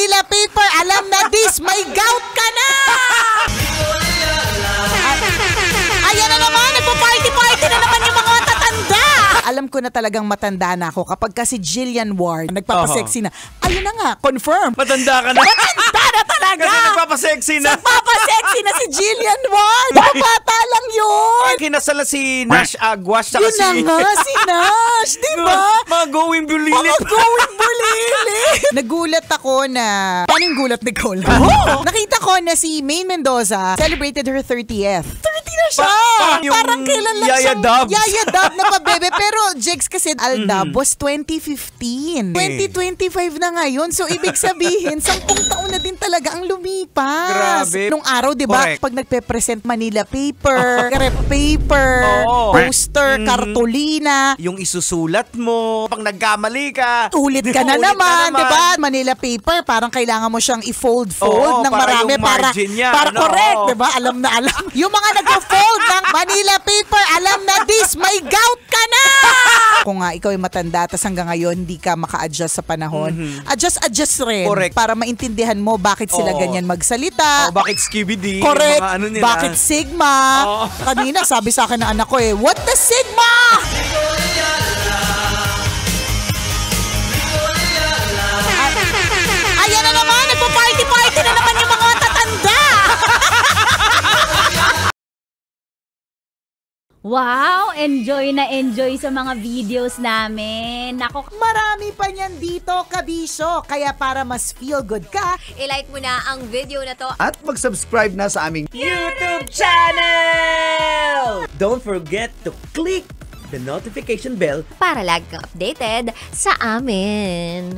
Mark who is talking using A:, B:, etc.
A: Manila Paper, alam na this, may gout ka na! Ayan na naman, nagpa-party-party na naman yung mga tatanda! Alam ko na talagang matanda na ako kapag kasi Jillian Ward, nagpapasexy na. Ayun na nga, confirm.
B: Matanda ka na.
A: Matanda na talaga!
B: Kasi nagpapasexy na.
A: Nagpapasexy na si Jillian Ward! Bata lang yun!
B: Kinasal na si Nash Aguas.
A: Yun na nga, si Nash, di ba?
B: Mga going bulilit.
A: Mga going bulilit! Nagulat ako na... Paano yung gulat, Nicole? Oh! Nakita ko na si Maine Mendoza celebrated her 30th. 30 na siya! Parang kailan lang
B: Yaya
A: siyang...
B: Dubs.
A: Yaya Dub na pabebe. Pero Jex kasi Aldab was 2015. 2025 na ngayon. So ibig sabihin, 10 taon na din talaga ang lumipas.
B: Grabe.
A: Nung araw, di ba?
B: Correct.
A: Pag nagpe-present Manila Paper, rep paper, poster, kartolina,
B: Yung isusulat mo, pag nagkamali ka,
A: ulit ka na naman, di ba? Manila Paper, parang kailangan mo siyang i-fold-fold
B: Oo,
A: ng
B: para
A: marami
B: yung margin niya,
A: para
B: ano?
A: correct, di ba? Alam na alam. Yung mga nag-fold ng Manila Paper, alam na this, may gout ka na! Kung nga ikaw ay matanda, tas hanggang ngayon hindi ka maka-adjust sa panahon, adjust rin.
B: Correct.
A: Para maintindihan mo bakit sila ganyan magsalita.
B: bakit Skibidi?
A: Correct.
B: Yung mga ano nila.
A: Bakit Sigma? Kanina sabi sa akin ng anak ko what the Sigma? Ayan na naman, nagpa-party-party na naman yung mga tatanda.
C: Wow! Enjoy na enjoy sa mga videos namin. Nako,
A: Marami pa niyan dito, kabisyo. Kaya para mas feel good ka,
D: I-like mo na ang video na to.
E: At mag-subscribe na sa aming
B: YouTube channel! Don't forget to click the notification bell
D: Para lagi kang updated sa amin.